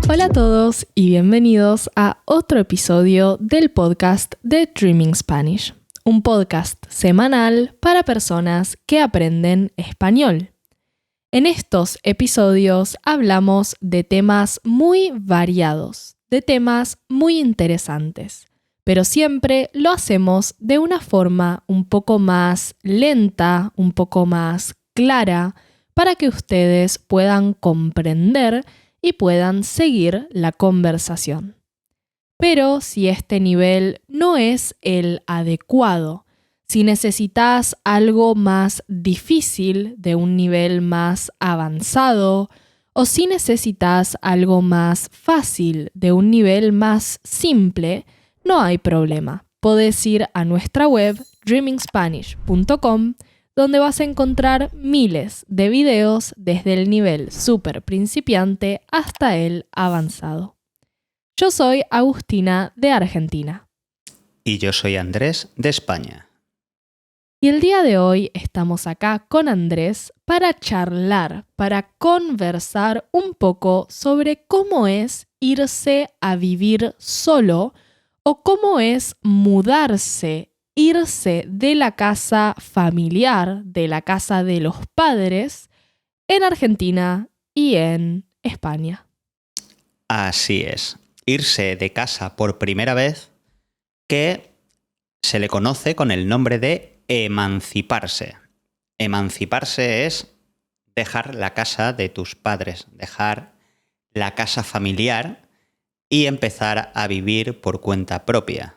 Hola a todos y bienvenidos a otro episodio del podcast de Dreaming Spanish, un podcast semanal para personas que aprenden español. En estos episodios hablamos de temas muy variados, de temas muy interesantes, pero siempre lo hacemos de una forma un poco más lenta, un poco más clara, para que ustedes puedan comprender y puedan seguir la conversación. Pero si este nivel no es el adecuado, si necesitas algo más difícil, de un nivel más avanzado, o si necesitas algo más fácil, de un nivel más simple, no hay problema. Podés ir a nuestra web dreamingspanish.com, donde vas a encontrar miles de videos desde el nivel súper principiante hasta el avanzado. Yo soy Agustina de Argentina. Y yo soy Andrés de España. Y el día de hoy estamos acá con Andrés para charlar, para conversar un poco sobre cómo es irse a vivir solo o cómo es mudarse, irse de la casa familiar, de la casa de los padres, en Argentina y en España. Así es, irse de casa por primera vez, que se le conoce con el nombre de emanciparse. Emanciparse es dejar la casa de tus padres, dejar la casa familiar y empezar a vivir por cuenta propia.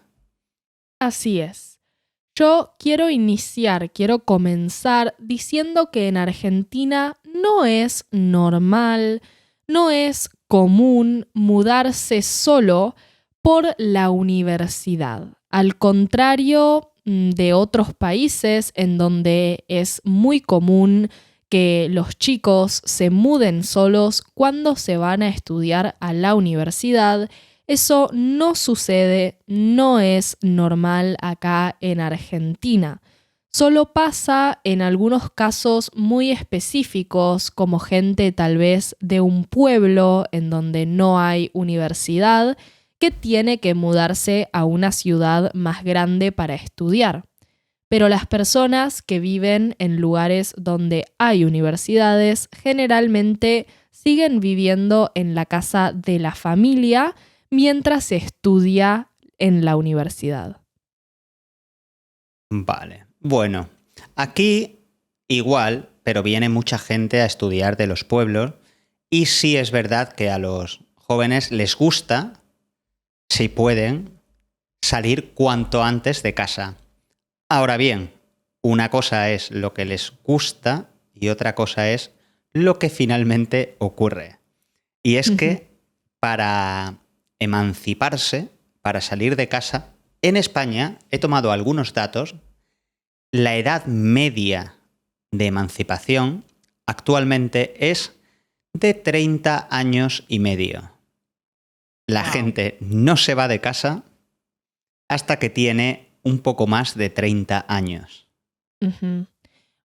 Así es. Yo quiero comenzar diciendo que en Argentina no es normal, no es común mudarse solo por la universidad. Al contrario de otros países en donde es muy común que los chicos se muden solos cuando se van a estudiar a la universidad, eso no sucede, no es normal acá en Argentina. Solo pasa en algunos casos muy específicos, como gente tal vez de un pueblo en donde no hay universidad, que tiene que mudarse a una ciudad más grande para estudiar. Pero las personas que viven en lugares donde hay universidades generalmente siguen viviendo en la casa de la familia mientras se estudia en la universidad. Vale, bueno, aquí igual, pero viene mucha gente a estudiar de los pueblos y sí es verdad que a los jóvenes les gusta, si pueden, salir cuanto antes de casa. Ahora bien, una cosa es lo que les gusta y otra cosa es lo que finalmente ocurre. Y es que para emanciparse, para salir de casa, en España he tomado algunos datos. La edad media de emancipación actualmente es de 30 años y medio. La gente no se va de casa hasta que tiene un poco más de 30 años. Uh-huh.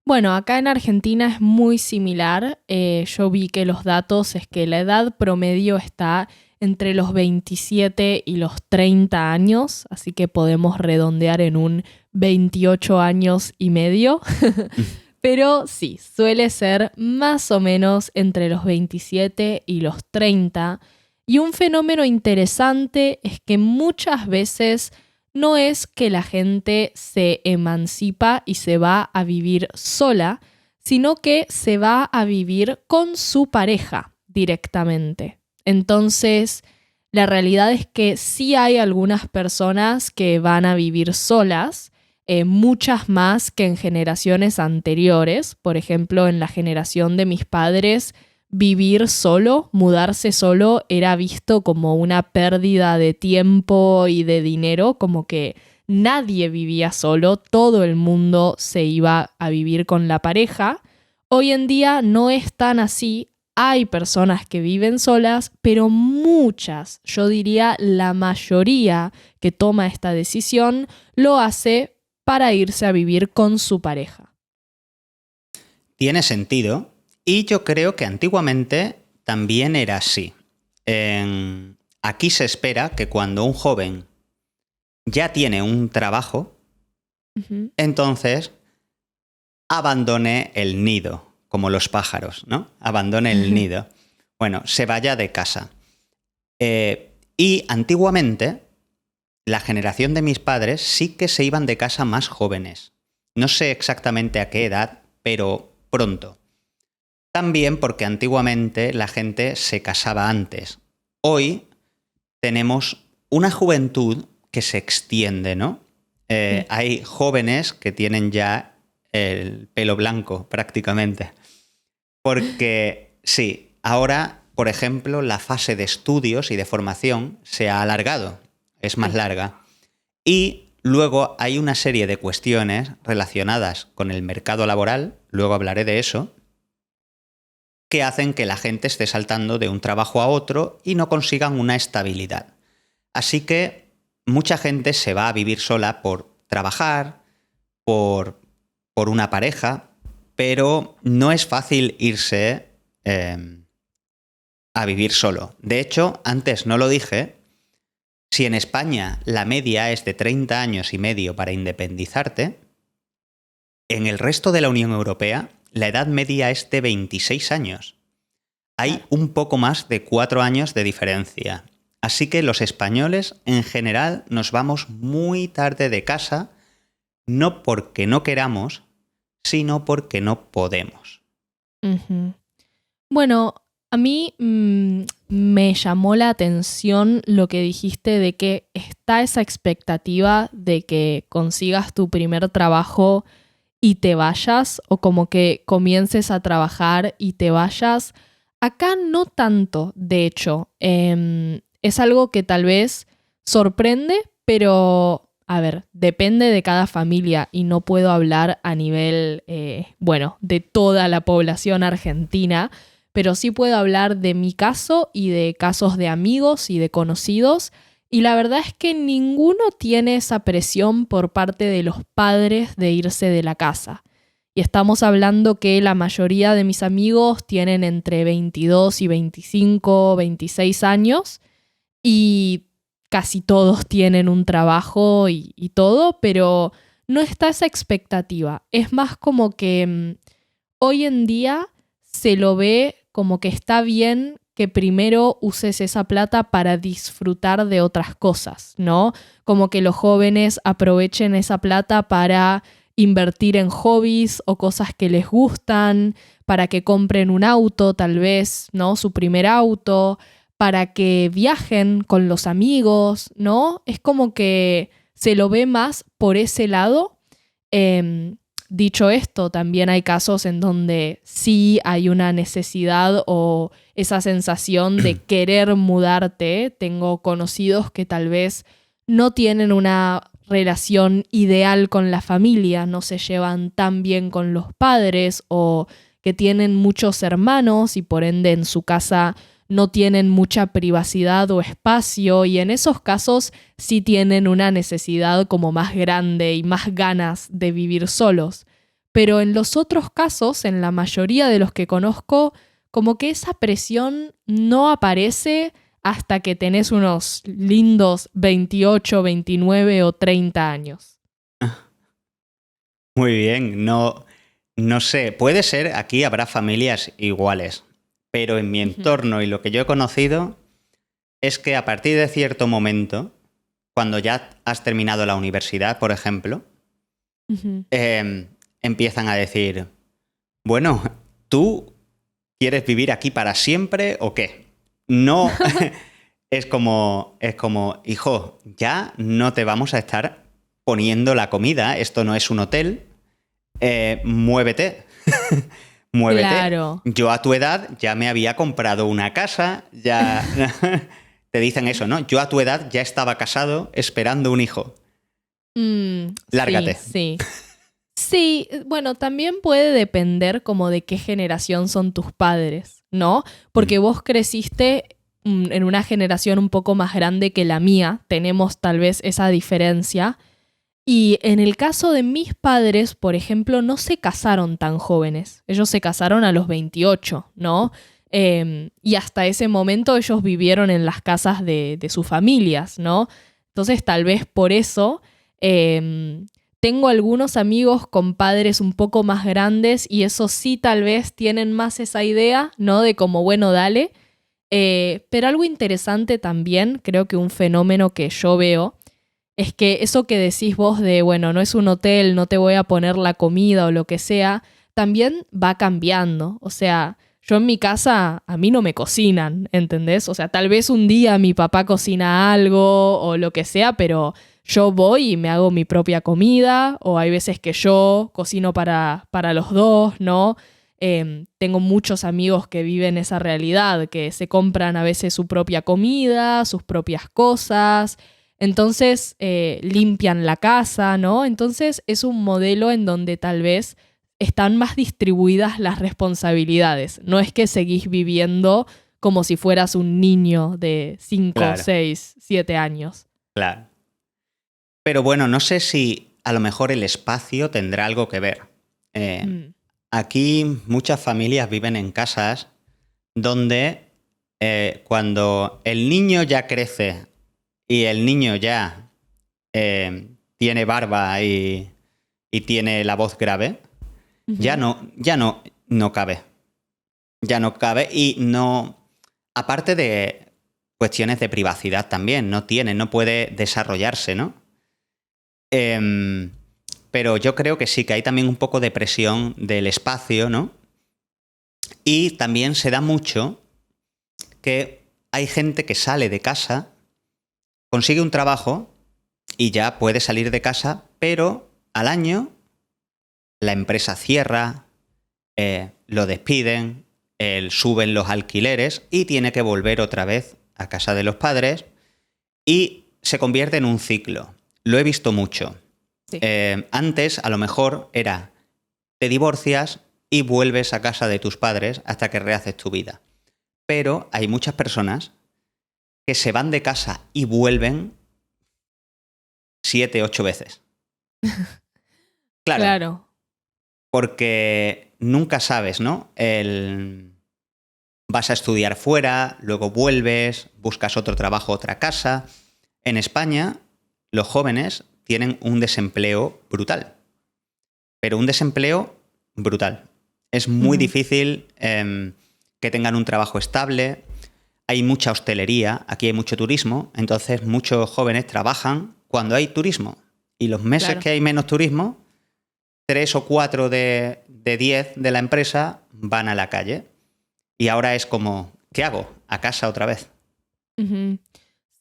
Bueno, acá en Argentina es muy similar. Yo vi que los datos es que la edad promedio está entre los 27 y los 30 años, así que podemos redondear en un 28 años y medio. Pero sí, suele ser más o menos entre los 27 y los 30. Y un fenómeno interesante es que muchas veces no es que la gente se emancipa y se va a vivir sola, sino que se va a vivir con su pareja directamente. Entonces, la realidad es que sí hay algunas personas que van a vivir solas, muchas más que en generaciones anteriores. Por ejemplo, en la generación de mis padres, vivir solo, mudarse solo, era visto como una pérdida de tiempo y de dinero, como que nadie vivía solo, todo el mundo se iba a vivir con la pareja. Hoy en día no es tan así. Hay personas que viven solas, pero muchas, yo diría la mayoría que toma esta decisión, lo hace para irse a vivir con su pareja. Tiene sentido y yo creo que antiguamente también era así. Aquí se espera que cuando un joven ya tiene un trabajo, entonces abandone el nido, como los pájaros, ¿no? Abandone el nido. Bueno, se vaya de casa. Y antiguamente, la generación de mis padres sí que se iban de casa más jóvenes. No sé exactamente a qué edad, pero pronto. También porque antiguamente la gente se casaba antes. Hoy tenemos una juventud que se extiende, ¿no? Hay jóvenes que tienen ya el pelo blanco prácticamente. Porque sí, ahora, por ejemplo, la fase de estudios y de formación se ha alargado, es más larga. Y luego hay una serie de cuestiones relacionadas con el mercado laboral, luego hablaré de eso, que hacen que la gente esté saltando de un trabajo a otro y no consigan una estabilidad. Así que mucha gente se va a vivir sola por trabajar, por una pareja, pero no es fácil irse a vivir solo. De hecho, antes no lo dije, si en España la media es de 30 años y medio para independizarte, en el resto de la Unión Europea la edad media es de 26 años. Hay un poco más de 4 años de diferencia. Así que los españoles en general nos vamos muy tarde de casa, no porque no queramos, sino porque no podemos. Bueno, a mí me llamó la atención lo que dijiste de que está esa expectativa de que consigas tu primer trabajo y te vayas, o como que comiences a trabajar y te vayas. Acá no tanto, de hecho. Es algo que tal vez sorprende, pero, a ver, depende de cada familia y no puedo hablar a nivel, de toda la población argentina, pero sí puedo hablar de mi caso y de casos de amigos y de conocidos. Y la verdad es que ninguno tiene esa presión por parte de los padres de irse de la casa. Y estamos hablando que la mayoría de mis amigos tienen entre 22 y 25, 26 años y casi todos tienen un trabajo y todo, pero no está esa expectativa. Es más como que hoy en día se lo ve como que está bien que primero uses esa plata para disfrutar de otras cosas, ¿no? Como que los jóvenes aprovechen esa plata para invertir en hobbies o cosas que les gustan, para que compren un auto, tal vez, ¿no? Su primer auto, para que viajen con los amigos, ¿no? Es como que se lo ve más por ese lado. Dicho esto, también hay casos en donde sí hay una necesidad o esa sensación de querer mudarte. Tengo conocidos que tal vez no tienen una relación ideal con la familia, no se llevan tan bien con los padres o que tienen muchos hermanos y por ende en su casa no tienen mucha privacidad o espacio, y en esos casos sí tienen una necesidad como más grande y más ganas de vivir solos. Pero en los otros casos, en la mayoría de los que conozco, como que esa presión no aparece hasta que tenés unos lindos 28, 29 o 30 años. Muy bien, no sé, puede ser, aquí habrá familias iguales, pero en mi entorno y lo que yo he conocido es que a partir de cierto momento, cuando ya has terminado la universidad, por ejemplo, empiezan a decir, bueno, ¿tú quieres vivir aquí para siempre o qué? No, es como, hijo, ya no te vamos a estar poniendo la comida, esto no es un hotel, muévete. Muévete. Claro. Yo a tu edad ya me había comprado una casa, ya te dicen eso, ¿no? Yo a tu edad ya estaba casado esperando un hijo. Lárgate. Sí. Sí, bueno, también puede depender como de qué generación son tus padres, ¿no? Porque vos creciste en una generación un poco más grande que la mía, tenemos tal vez esa diferencia. Y en el caso de mis padres, por ejemplo, no se casaron tan jóvenes. Ellos se casaron a los 28, ¿no? Y hasta ese momento ellos vivieron en las casas de sus familias, ¿no? Entonces tal vez por eso tengo algunos amigos con padres un poco más grandes y eso sí tal vez tienen más esa idea, ¿no? De como, bueno, dale. Pero algo interesante también, creo que un fenómeno que yo veo, es que eso que decís vos de, bueno, no es un hotel, no te voy a poner la comida o lo que sea, también va cambiando. O sea, yo en mi casa, a mí no me cocinan, ¿entendés? O sea, tal vez un día mi papá cocina algo o lo que sea, pero yo voy y me hago mi propia comida, o hay veces que yo cocino para los dos, ¿no? Tengo muchos amigos que viven esa realidad, que se compran a veces su propia comida, sus propias cosas. Entonces limpian la casa, ¿no? Entonces es un modelo en donde tal vez están más distribuidas las responsabilidades. No es que seguís viviendo como si fueras un niño de 5, Claro, 6, 7 años. claro. Pero bueno, no sé si a lo mejor el espacio tendrá algo que ver. Mm. Aquí muchas familias viven en casas donde cuando el niño ya crece y el niño ya tiene barba y tiene la voz grave, ya Ujú. no cabe. Ya no cabe y no... Aparte de cuestiones de privacidad también, no puede desarrollarse, ¿no? Em, pero yo creo que sí, que hay también un poco de presión del espacio, ¿no? Y también se da mucho que hay gente que sale de casa, consigue un trabajo y ya puede salir de casa, pero al año la empresa cierra, lo despiden, suben los alquileres y tiene que volver otra vez a casa de los padres y se convierte en un ciclo. Lo he visto mucho. Sí, Antes, a lo mejor, era te divorcias y vuelves a casa de tus padres hasta que rehaces tu vida. Pero hay muchas personas que se van de casa y vuelven 7, 8 veces. Claro, claro. porque nunca sabes, ¿no? Vas a estudiar fuera, luego vuelves, buscas otro trabajo, otra casa. En España, los jóvenes tienen un desempleo brutal. Pero un desempleo brutal. Es muy Ujú. difícil que tengan un trabajo estable. Hay mucha hostelería, aquí hay mucho turismo, entonces muchos jóvenes trabajan cuando hay turismo. Y los meses Claro. que hay menos turismo, 3 o 4 de 10 de la empresa van a la calle. Y ahora es como, ¿qué hago? A casa otra vez. Ujú.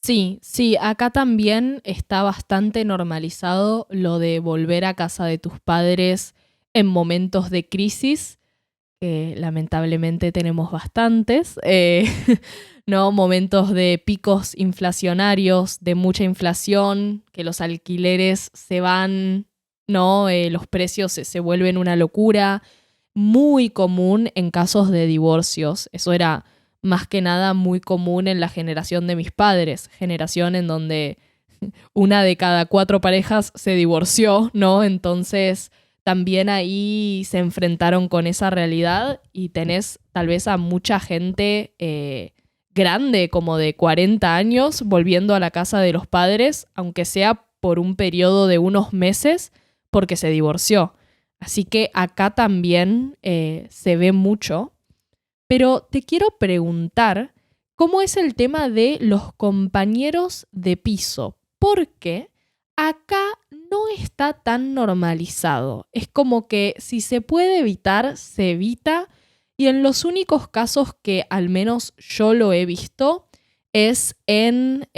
Sí, sí, acá también está bastante normalizado lo de volver a casa de tus padres en momentos de crisis, que lamentablemente tenemos bastantes, ¿no? Momentos de picos inflacionarios, de mucha inflación, que los alquileres se van, ¿no? Los precios se vuelven una locura. Muy común en casos de divorcios. Eso era más que nada muy común en la generación de mis padres, generación en donde una de cada 4 parejas se divorció, ¿no? Entonces también ahí se enfrentaron con esa realidad y tenés tal vez a mucha gente grande, como de 40 años, volviendo a la casa de los padres, aunque sea por un periodo de unos meses, porque se divorció. Así que acá también se ve mucho. Pero te quiero preguntar, ¿cómo es el tema de los compañeros de piso? Porque acá no está tan normalizado. Es como que si se puede evitar, se evita. Y en los únicos casos que al menos yo lo he visto es en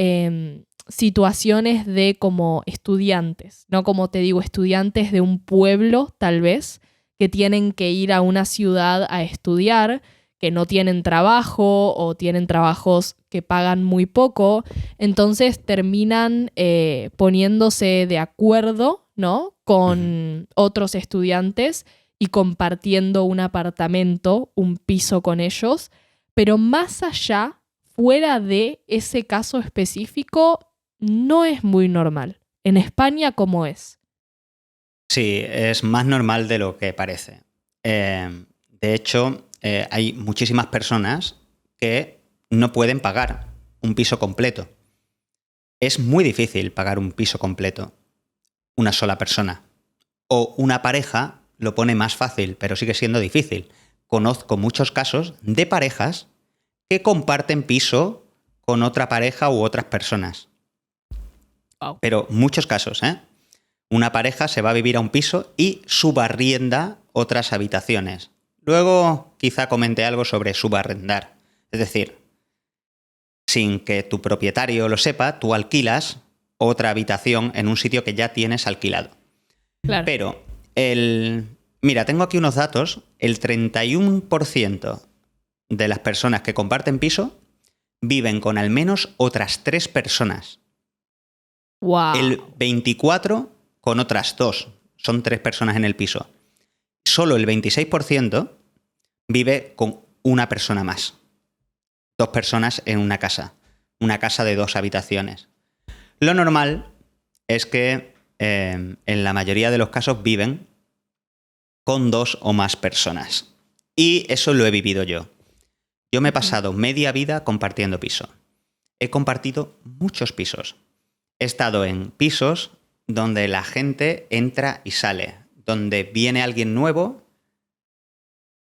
situaciones de como estudiantes, ¿no? Como te digo, estudiantes de un pueblo, tal vez, que tienen que ir a una ciudad a estudiar, que no tienen trabajo o tienen trabajos que pagan muy poco, entonces terminan poniéndose de acuerdo, ¿no? Ujú. Con otros estudiantes y compartiendo un apartamento, un piso con ellos, pero más allá, fuera de ese caso específico, no es muy normal. En España, ¿cómo es? Sí, es más normal de lo que parece. De hecho, hay muchísimas personas que no pueden pagar un piso completo. Es muy difícil pagar un piso completo, una sola persona. O una pareja lo pone más fácil, pero sigue siendo difícil. Conozco muchos casos de parejas que comparten piso con otra pareja u otras personas. Wow. Pero muchos casos, ¿eh? Una pareja se va a vivir a un piso y subarrienda otras habitaciones. Luego quizá comente algo sobre subarrendar. Es decir, sin que tu propietario lo sepa, tú alquilas otra habitación en un sitio que ya tienes alquilado. Claro. Pero mira, tengo aquí unos datos. El 31% de las personas que comparten piso viven con al menos otras 3 personas. Wow. El 24% con otras 2. Son 3 personas en el piso. Solo el 26% vive con una persona más. 2 personas en una casa. Una casa de 2 habitaciones. Lo normal es que en la mayoría de los casos viven con 2 o más personas. Y eso lo he vivido yo. Yo me he pasado media vida compartiendo piso. He compartido muchos pisos. He estado en pisos donde la gente entra y sale, donde viene alguien nuevo,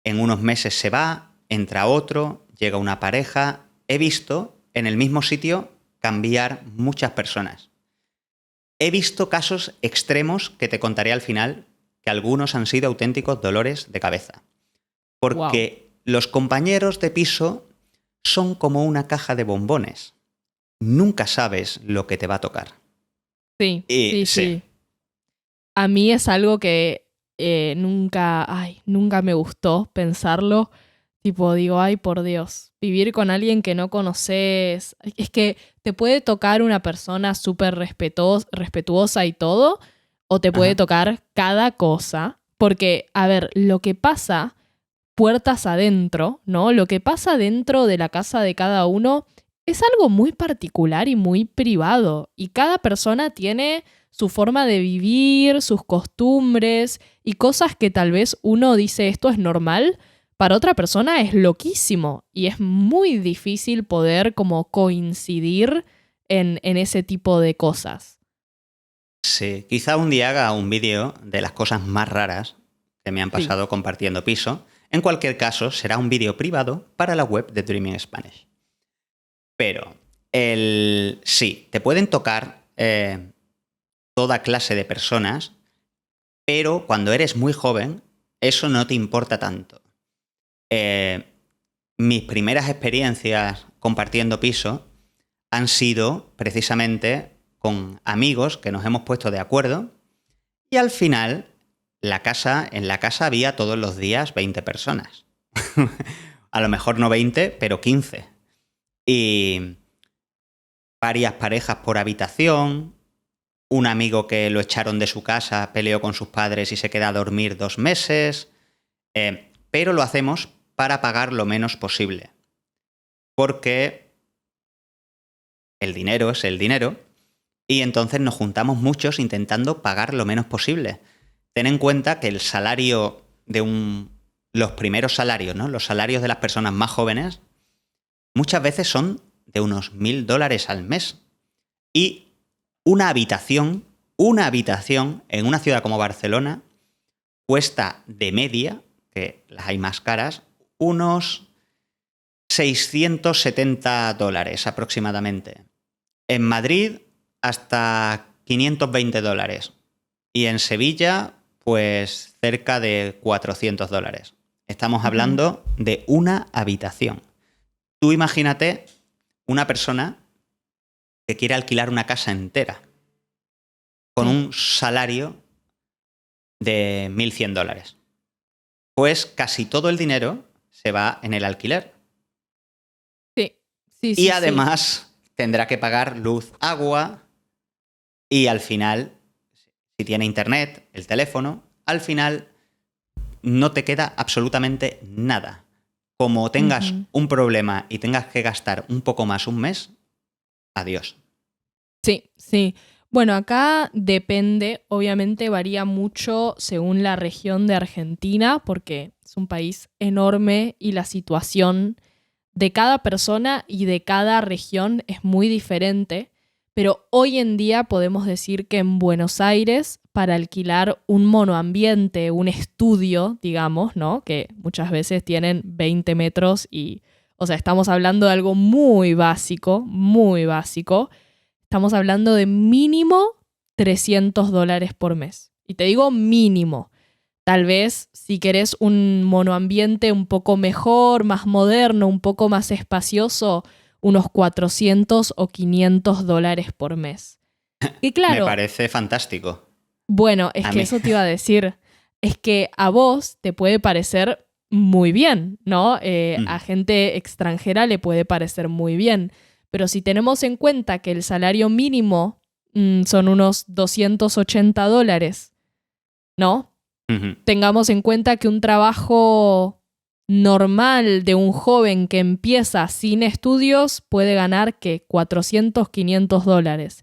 en unos meses se va, entra otro, llega una pareja. He visto en el mismo sitio cambiar muchas personas. He visto casos extremos que te contaré al final, que algunos han sido auténticos dolores de cabeza. Porque los compañeros de piso son como una caja de bombones. Nunca sabes lo que te va a tocar. Sí, sí. A mí es algo que nunca me gustó pensarlo. Tipo, digo, ay, por Dios, vivir con alguien que no conoces. Es que te puede tocar una persona súper respetuosa y todo, o te puede tocar cada cosa. Porque, a ver, lo que pasa puertas adentro, ¿no? Lo que pasa dentro de la casa de cada uno es algo muy particular y muy privado. Y cada persona tiene su forma de vivir, sus costumbres y cosas que tal vez uno dice esto es normal, para otra persona es loquísimo. Y es muy difícil poder como coincidir en ese tipo de cosas. Sí, quizá un día haga un vídeo de las cosas más raras que me han pasado compartiendo piso. En cualquier caso, será un vídeo privado para la web de Dreaming Spanish. Pero, sí, te pueden tocar toda clase de personas, pero cuando eres muy joven, eso no te importa tanto. Mis primeras experiencias compartiendo piso han sido precisamente con amigos que nos hemos puesto de acuerdo y al final en la casa había todos los días 20 personas. A lo mejor no 20, pero 15. Y varias parejas por habitación, un amigo que lo echaron de su casa, peleó con sus padres y se queda a dormir 2 meses. Pero lo hacemos para pagar lo menos posible. Porque el dinero es el dinero y entonces nos juntamos muchos intentando pagar lo menos posible. Ten en cuenta que el salario los primeros salarios, ¿no? Los salarios de las personas más jóvenes, muchas veces son de unos $1.000 al mes. Y una habitación en una ciudad como Barcelona cuesta de media, que las hay más caras, unos $670 aproximadamente. En Madrid, hasta $520. Y en Sevilla, pues cerca de $400. Estamos hablando de una habitación. Tú imagínate una persona que quiere alquilar una casa entera con un salario de $1.100. Pues casi todo el dinero se va en el alquiler. Sí. Y además tendrá que pagar luz, agua y al final, si tiene internet, el teléfono, al final no te queda absolutamente nada. Como tengas un problema y tengas que gastar un poco más un mes, adiós. Sí. Bueno, acá depende, obviamente varía mucho según la región de Argentina, porque es un país enorme y la situación de cada persona y de cada región es muy diferente, pero hoy en día podemos decir que en Buenos Aires, para alquilar un monoambiente, un estudio, digamos, ¿no? Que muchas veces tienen 20 metros y, o sea, estamos hablando de algo muy básico, muy básico. Estamos hablando de mínimo $300 por mes. Y te digo mínimo. Tal vez si querés un monoambiente un poco mejor, más moderno, un poco más espacioso, unos $400 o $500 por mes. Y Me claro, parece fantástico. bueno, es A que mí. eso te iba a decir. Es que a vos te puede parecer muy bien, ¿no? A gente extranjera le puede parecer muy bien. Pero si tenemos en cuenta que el salario mínimo son unos $280, ¿no? Ujú. Tengamos en cuenta que un trabajo normal de un joven que empieza sin estudios puede ganar que $400, $500.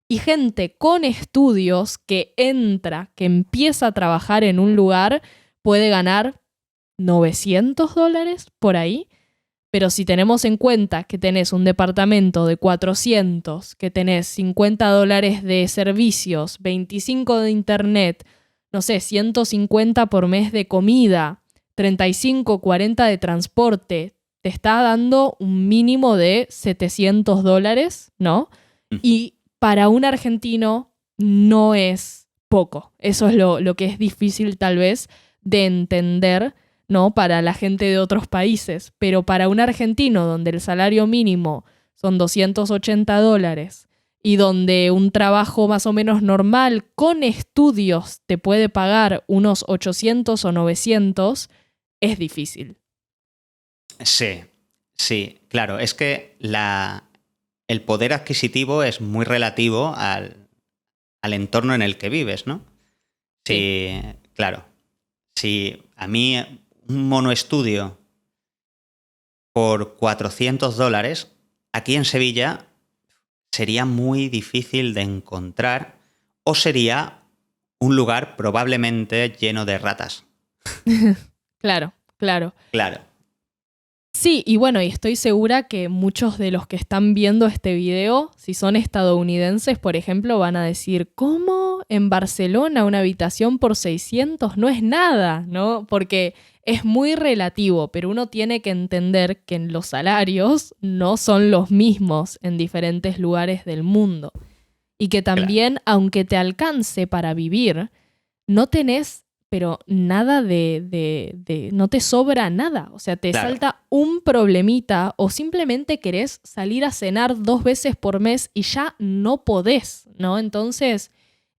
Y gente con estudios que entra, que empieza a trabajar en un lugar, puede ganar $900 por ahí. Pero si tenemos en cuenta que tenés un departamento de 400, que tenés $50 de servicios, 25 de internet, no sé, 150 por mes de comida, 35, 40 de transporte, te está dando un mínimo de $700, ¿no? Y para un argentino no es poco. Eso es lo que es difícil tal vez de entender, ¿no? Para la gente de otros países. Pero para un argentino donde el salario mínimo son $280 y donde un trabajo más o menos normal con estudios te puede pagar unos 800 o 900, es difícil. Sí, sí, claro. Es que el poder adquisitivo es muy relativo al entorno en el que vives, ¿no? Sí. Sí, claro. Si a mí un monoestudio por $400, aquí en Sevilla sería muy difícil de encontrar o sería un lugar probablemente lleno de ratas. Claro, claro. Claro. Sí, y bueno, y estoy segura que muchos de los que están viendo este video, si son estadounidenses, por ejemplo, van a decir, ¿cómo en Barcelona una habitación por 600 no es nada? ¿No? Porque es muy relativo, pero uno tiene que entender que los salarios no son los mismos en diferentes lugares del mundo. Y que Claro. también, aunque te alcance para vivir, no tenés, pero nada no te sobra nada. O sea, te Claro. salta un problemita o simplemente querés salir a cenar 2 veces por mes y ya no podés, ¿no? Entonces,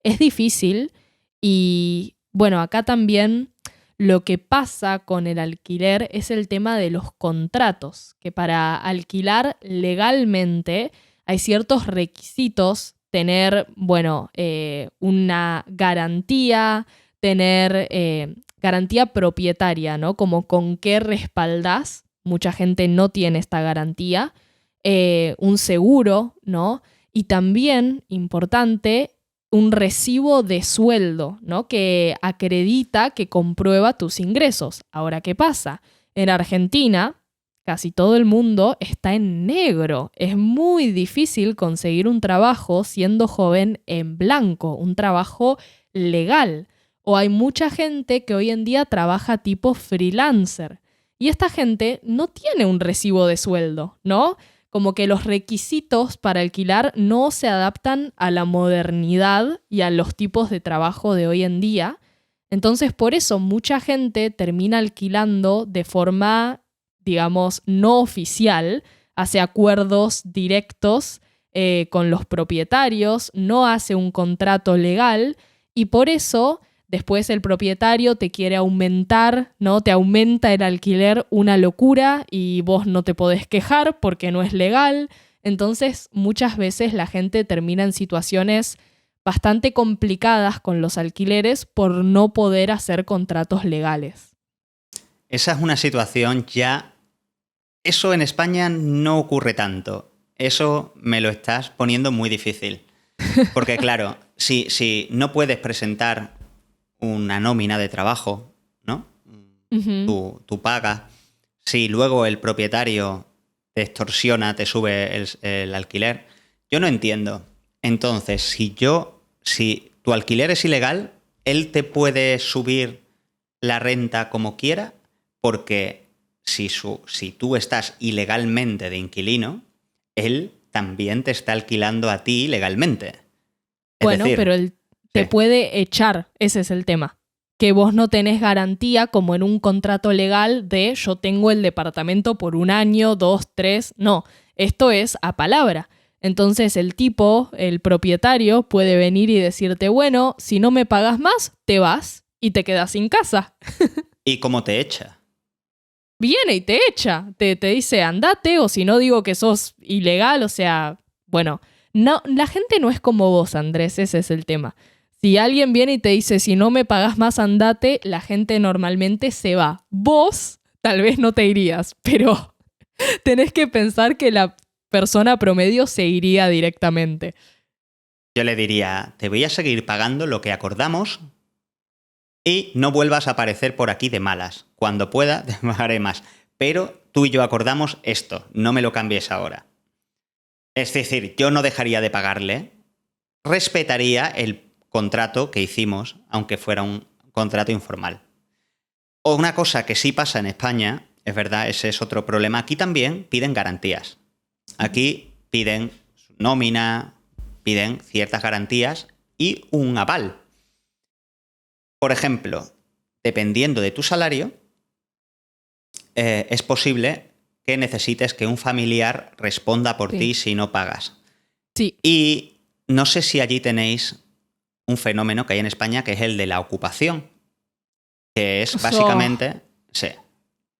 es difícil y, bueno, acá también lo que pasa con el alquiler es el tema de los contratos, que para alquilar legalmente hay ciertos requisitos, tener, bueno, una garantía, tener garantía propietaria, ¿no? Como con qué respaldás. Mucha gente no tiene esta garantía. Un seguro, ¿no? Y también, importante, un recibo de sueldo, ¿no? Que acredita, que comprueba tus ingresos. Ahora, ¿qué pasa? En Argentina, casi todo el mundo está en negro. Es muy difícil conseguir un trabajo siendo joven en blanco, un trabajo legal. O hay mucha gente que hoy en día trabaja tipo freelancer. Y esta gente no tiene un recibo de sueldo, ¿no? Como que los requisitos para alquilar no se adaptan a la modernidad y a los tipos de trabajo de hoy en día. Entonces, por eso mucha gente termina alquilando de forma, digamos, no oficial, hace acuerdos directos con los propietarios, no hace un contrato legal y por eso después el propietario te quiere aumentar, ¿no? Te aumenta el alquiler una locura y vos no te podés quejar porque no es legal. Entonces, muchas veces la gente termina en situaciones bastante complicadas con los alquileres por no poder hacer contratos legales. Esa es una situación ya... Eso en España no ocurre tanto. Eso me lo estás poniendo muy difícil. Porque claro, si no puedes presentar una nómina de trabajo, ¿no? Ujú. Tu paga, si luego el propietario te extorsiona, te sube el alquiler, yo no entiendo. Entonces, si tu alquiler es ilegal, él te puede subir la renta como quiera, porque si tú estás ilegalmente de inquilino, él también te está alquilando a ti legalmente. Es Bueno, decir, pero él te sí, puede echar, ese es el tema. Que vos no tenés garantía como en un contrato legal de yo tengo el departamento por 1 año, 2, 3, no, esto es a palabra. Entonces el tipo, el propietario, puede venir y decirte, bueno, si no me pagas más, te vas y te quedas sin casa. ¿y cómo te echa? Viene y te echa, te dice andate o si no digo que sos ilegal, o sea, bueno, no, la gente no es como vos, Andrés, ese es el tema. Si alguien viene y te dice si no me pagas más andate, la gente normalmente se va. Vos tal vez no te irías, pero tenés que pensar que la persona promedio se iría directamente. Yo le diría, te voy a seguir pagando lo que acordamos y no vuelvas a aparecer por aquí de malas. Cuando pueda, te pagaré más. Pero tú y yo acordamos esto, no me lo cambies ahora. Es decir, yo no dejaría de pagarle, respetaría el contrato que hicimos, aunque fuera un contrato informal. O una cosa que sí pasa en España, es verdad, ese es otro problema, aquí también piden garantías. Aquí piden nómina, piden ciertas garantías y un aval. Por ejemplo, dependiendo de tu salario, es posible que necesites que un familiar responda por ti Sí. si no pagas. Sí. Y no sé si allí tenéis un fenómeno que hay en España que es el de la ocupación, que es Oh, básicamente... Sí,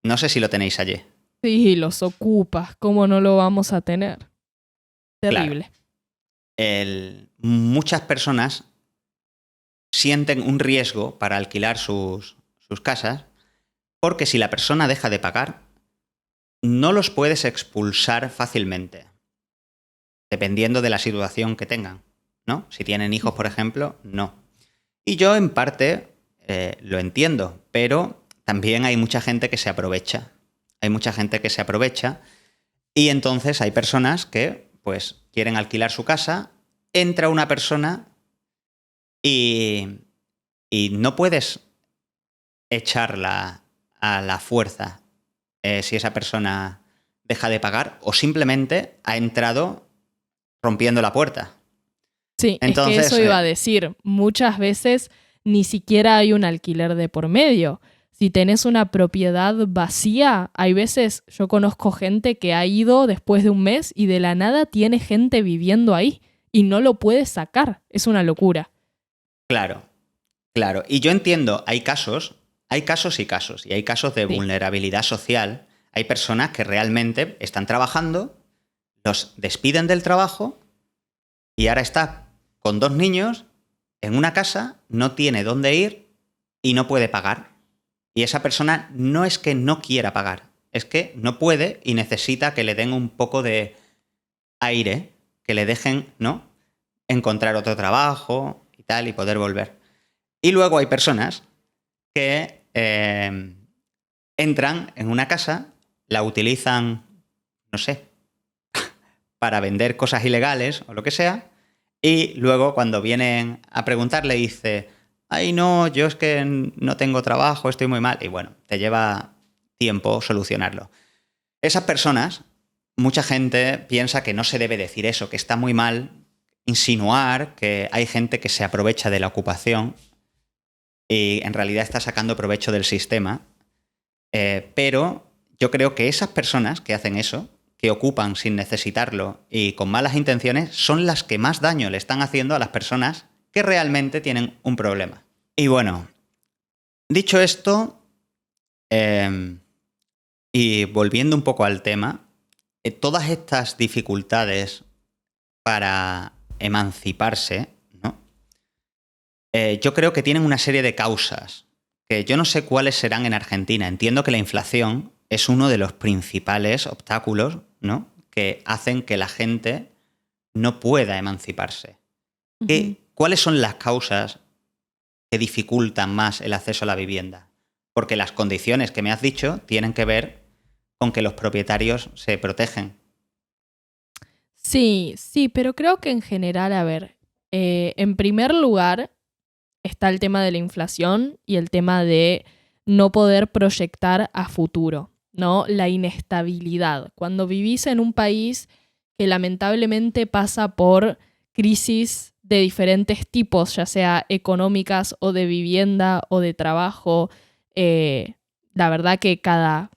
no sé si lo tenéis allí. sí, los ocupas, ¿cómo no lo vamos a tener? Claro. Terrible. Muchas personas sienten un riesgo para alquilar sus casas porque si la persona deja de pagar, no los puedes expulsar fácilmente, dependiendo de la situación que tengan, ¿no? Si tienen hijos, por ejemplo, no. Y yo, en parte, lo entiendo, pero también hay mucha gente que se aprovecha. Hay mucha gente que se aprovecha y entonces hay personas que, pues, quieren alquilar su casa, entra una persona y, y no puedes echarla a la fuerza si esa persona deja de pagar o simplemente ha entrado rompiendo la puerta. Sí, es que eso Entonces, iba a decir. Muchas veces ni siquiera hay un alquiler de por medio. Si tenés una propiedad vacía, hay veces, yo conozco gente que ha ido después de un mes y de la nada tiene gente viviendo ahí y no lo puede sacar. Es una locura. claro, claro. Y yo entiendo, hay casos y casos, y hay casos de Sí, vulnerabilidad social. Hay personas que realmente están trabajando, los despiden del trabajo y ahora está con 2 niños en una casa, no tiene dónde ir y no puede pagar. Y esa persona no es que no quiera pagar, es que no puede y necesita que le den un poco de aire, que le dejen, ¿no? Encontrar otro trabajo y tal y poder volver. Y luego hay personas que entran en una casa, la utilizan, no sé, para vender cosas ilegales o lo que sea, y luego cuando vienen a preguntar le dice, ay no, yo es que no tengo trabajo, estoy muy mal, y bueno, te lleva tiempo solucionarlo. Esas personas, mucha gente piensa que no se debe decir eso, que está muy mal insinuar que hay gente que se aprovecha de la ocupación y en realidad está sacando provecho del sistema. Pero yo creo que esas personas que hacen eso, que ocupan sin necesitarlo y con malas intenciones, son las que más daño le están haciendo a las personas que realmente tienen un problema. Y bueno, dicho esto, eh, y volviendo un poco al tema, todas estas dificultades para emanciparse, ¿no? Yo creo que tienen una serie de causas, que yo no sé cuáles serán en Argentina. Entiendo que la inflación es uno de los principales obstáculos, ¿no? Que hacen que la gente no pueda emanciparse. Ujú. ¿Cuáles son las causas que dificultan más el acceso a la vivienda? Porque las condiciones que me has dicho tienen que ver con que los propietarios se protegen. Sí, sí, pero creo que en general, a ver, en primer lugar está el tema de la inflación y el tema de no poder proyectar a futuro, ¿no? La inestabilidad. Cuando vivís en un país que lamentablemente pasa por crisis de diferentes tipos, ya sea económicas o de vivienda o de trabajo, eh, la verdad que cada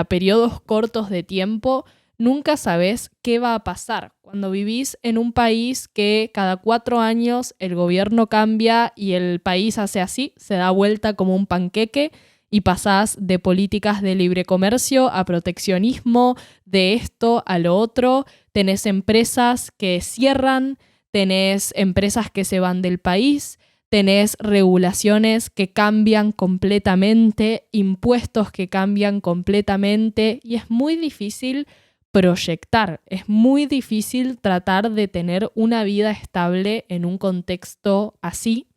periodos cortos de tiempo nunca sabes qué va a pasar. Cuando vivís en un país que cada 4 años el gobierno cambia y el país hace así, se da vuelta como un panqueque y pasás de políticas de libre comercio a proteccionismo, de esto a lo otro, tenés empresas que cierran, tenés empresas que se van del país, tenés regulaciones que cambian completamente, impuestos que cambian completamente y es muy difícil proyectar. Es muy difícil tratar de tener una vida estable en un contexto así.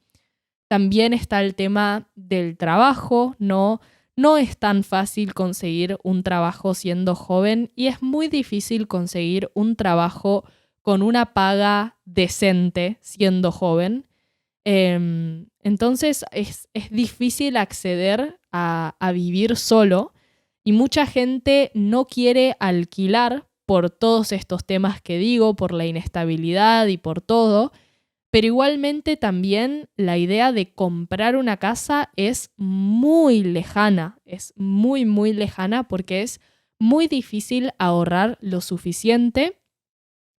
También está el tema del trabajo, ¿no? No es tan fácil conseguir un trabajo siendo joven y es muy difícil conseguir un trabajo con una paga decente siendo joven. Entonces es difícil acceder a vivir solo y mucha gente no quiere alquilar por todos estos temas que digo, por la inestabilidad y por todo, pero igualmente también la idea de comprar una casa es muy lejana, es muy, muy lejana porque es muy difícil ahorrar lo suficiente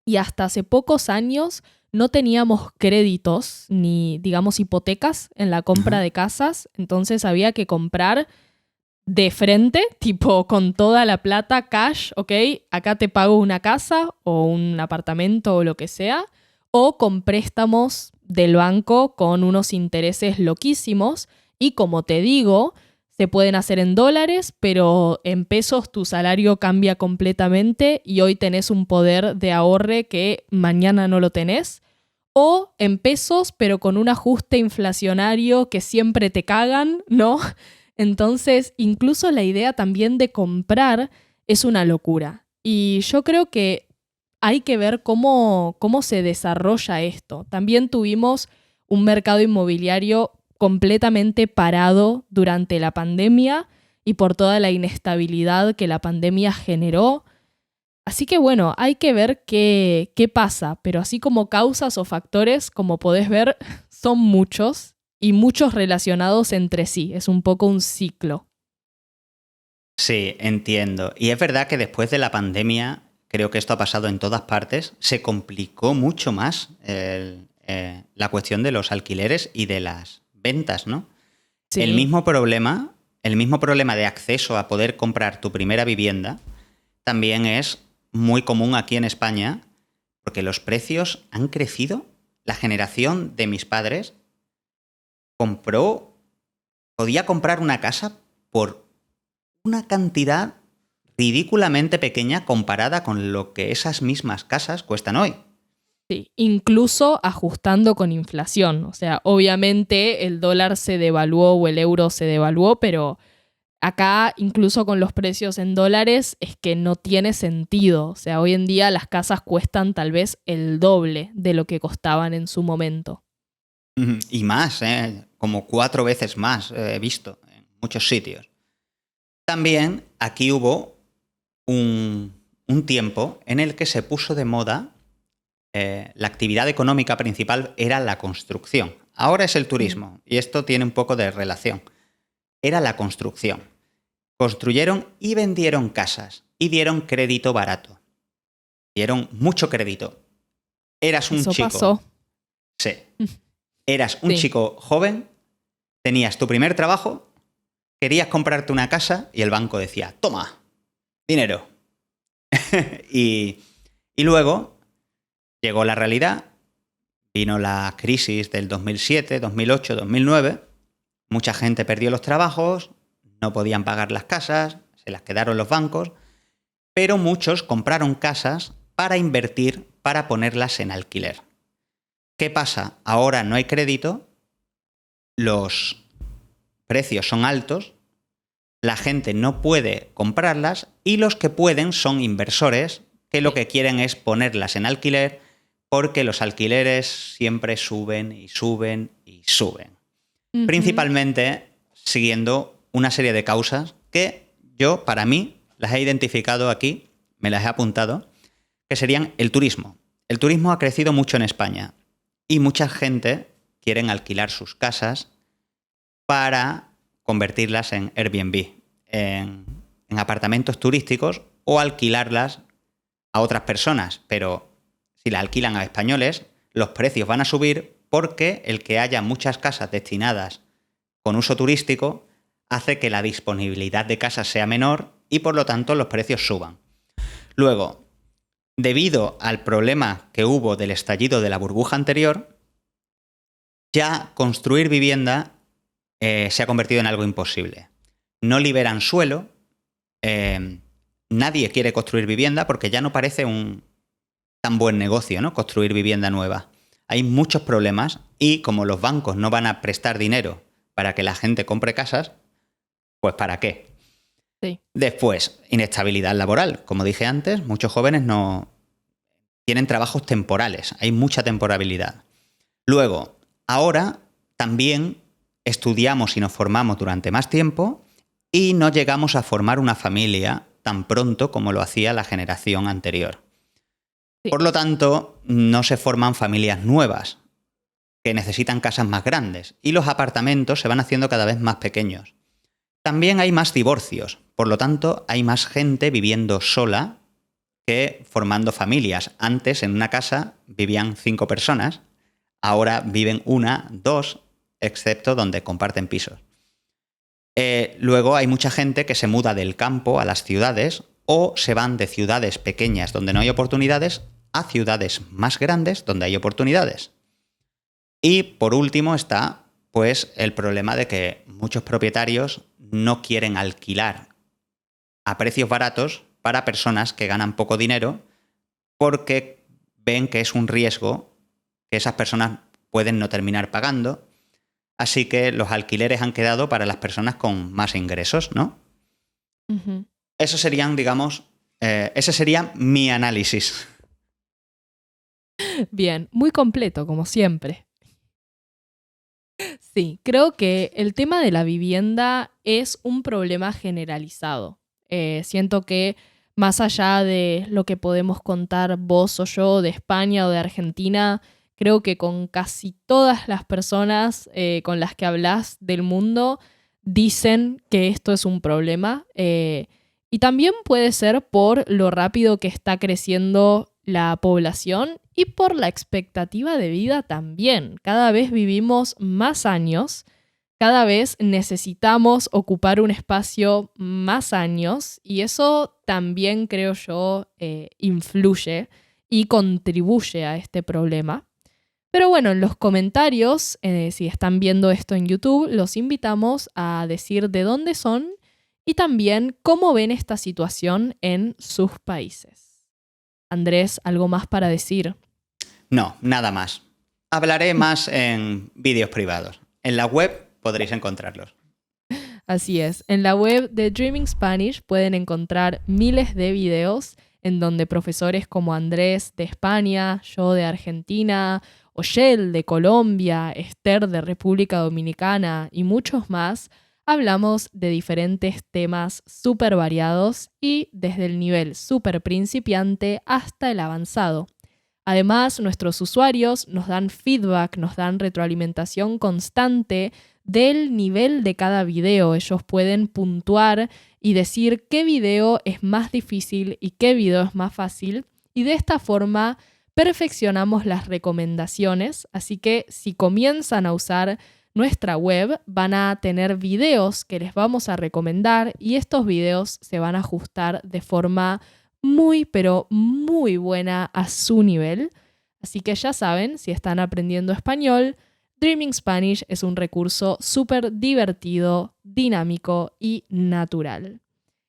y hasta hace pocos años no teníamos créditos ni, digamos, hipotecas en la compra Ajá. de casas, entonces había que comprar de frente, tipo con toda la plata, cash, ok, acá te pago una casa o un apartamento o lo que sea, o con préstamos del banco con unos intereses loquísimos y como te digo, se pueden hacer en dólares, pero en pesos tu salario cambia completamente y hoy tenés un poder de ahorre que mañana no lo tenés. O en pesos, pero con un ajuste inflacionario que siempre te cagan, ¿no? Entonces, incluso la idea también de comprar es una locura. Y yo creo que hay que ver cómo se desarrolla esto. También tuvimos un mercado inmobiliario completamente parado durante la pandemia y por toda la inestabilidad que la pandemia generó. Así que bueno, hay que ver qué pasa, pero así como causas o factores, como podés ver, son muchos y muchos relacionados entre sí. Es un poco un ciclo. Sí, entiendo. Y es verdad que después de la pandemia, creo que esto ha pasado en todas partes, se complicó mucho más la cuestión de los alquileres y de las ventas, ¿no? El Sí, mismo problema, el mismo problema de acceso a poder comprar tu primera vivienda también es muy común aquí en España, porque los precios han crecido. La generación de mis padres podía comprar una casa por una cantidad ridículamente pequeña comparada con lo que esas mismas casas cuestan hoy. sí. Incluso ajustando con inflación. O sea, obviamente el dólar se devaluó o el euro se devaluó, pero acá, incluso con los precios en dólares, es que no tiene sentido. O sea, hoy en día las casas cuestan tal vez el doble de lo que costaban en su momento. Y más, como 4 veces más he visto en muchos sitios. También aquí hubo un tiempo en el que se puso de moda, la actividad económica principal era la construcción. Ahora es el Mm. turismo, y esto tiene un poco de relación. Era la construcción. Construyeron y vendieron casas y dieron crédito barato. Dieron mucho crédito. Eras un Eso chico, pasó. sí, eras un Sí. chico joven, tenías tu primer trabajo, querías comprarte una casa y el banco decía, toma, dinero. y, y luego llegó la realidad, vino la crisis del 2007, 2008, 2009, mucha gente perdió los trabajos, no podían pagar las casas, se las quedaron los bancos, pero muchos compraron casas para invertir, para ponerlas en alquiler. ¿Qué pasa? Ahora no hay crédito, los precios son altos, la gente no puede comprarlas y los que pueden son inversores que lo que quieren es ponerlas en alquiler porque los alquileres siempre suben y suben y suben. Ujú. Principalmente siguiendo una serie de causas que yo, para mí, las he identificado aquí, me las he apuntado, que serían el turismo. El turismo ha crecido mucho en España y mucha gente quiere alquilar sus casas para convertirlas en Airbnb, en apartamentos turísticos o alquilarlas a otras personas. Pero si las alquilan a españoles, los precios van a subir porque el que haya muchas casas destinadas con uso turístico hace que la disponibilidad de casas sea menor y por lo tanto los precios suban. Luego, debido al problema que hubo del estallido de la burbuja anterior, ya construir vivienda se ha convertido en algo imposible. No liberan suelo, nadie quiere construir vivienda porque ya no parece un tan buen negocio, ¿no? Construir vivienda nueva. Hay muchos problemas y como los bancos no van a prestar dinero para que la gente compre casas, pues ¿para qué? Sí. Después, inestabilidad laboral. Como dije antes, muchos jóvenes no tienen trabajos temporales, hay mucha temporalidad. Luego, ahora también estudiamos y nos formamos durante más tiempo y no llegamos a formar una familia tan pronto como lo hacía la generación anterior. Sí. Por lo tanto, no se forman familias nuevas que necesitan casas más grandes y los apartamentos se van haciendo cada vez más pequeños. También hay más divorcios, por lo tanto, hay más gente viviendo sola que formando familias. Antes, en una casa vivían 5 personas, ahora viven 1, 2, excepto donde comparten pisos. Luego hay mucha gente que se muda del campo a las ciudades o se van de ciudades pequeñas donde no hay oportunidades a ciudades más grandes donde hay oportunidades. Y por último está pues el problema de que muchos propietarios no quieren alquilar a precios baratos para personas que ganan poco dinero porque ven que es un riesgo que esas personas pueden no terminar pagando. Así que los alquileres han quedado para las personas con más ingresos, ¿no? Ujú. Eso serían, digamos, ese sería mi análisis. Bien, muy completo, como siempre. Sí, creo que el tema de la vivienda es un problema generalizado. Siento que más allá de lo que podemos contar vos o yo de España o de Argentina, creo que con casi todas las personas con las que hablas del mundo dicen que esto es un problema. Y también puede ser por lo rápido que está creciendo la población y por la expectativa de vida también. Cada vez vivimos más años, cada vez necesitamos ocupar un espacio más años y eso también, creo yo, influye y contribuye a este problema. Pero bueno, en los comentarios, si están viendo esto en YouTube, los invitamos a decir de dónde son y también cómo ven esta situación en sus países. Andrés, ¿algo más para decir? No, nada más. Hablaré más en vídeos privados. En la web podréis encontrarlos. Así es, en la web de Dreaming Spanish pueden encontrar miles de videos en donde profesores como Andrés de España, yo de Argentina, Oyel de Colombia, Esther de República Dominicana y muchos más, hablamos de diferentes temas súper variados y desde el nivel súper principiante hasta el avanzado. Además, nuestros usuarios nos dan feedback, nos dan retroalimentación constante del nivel de cada video. Ellos pueden puntuar y decir qué video es más difícil y qué video es más fácil. Y de esta forma perfeccionamos las recomendaciones. Así que si comienzan a usar nuestra web, van a tener videos que les vamos a recomendar y estos videos se van a ajustar de forma muy, pero muy buena a su nivel. Así que ya saben, si están aprendiendo español, Dreaming Spanish es un recurso súper divertido, dinámico y natural.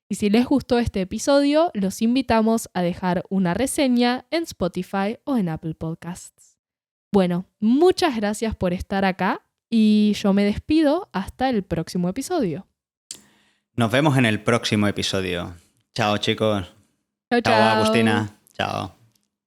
Y si les gustó este episodio, los invitamos a dejar una reseña en Spotify o en Apple Podcasts. Bueno, muchas gracias por estar acá y yo me despido hasta el próximo episodio. Nos vemos en el próximo episodio. Chao, chicos. Chao, Chao, chao. Agustina. Chao.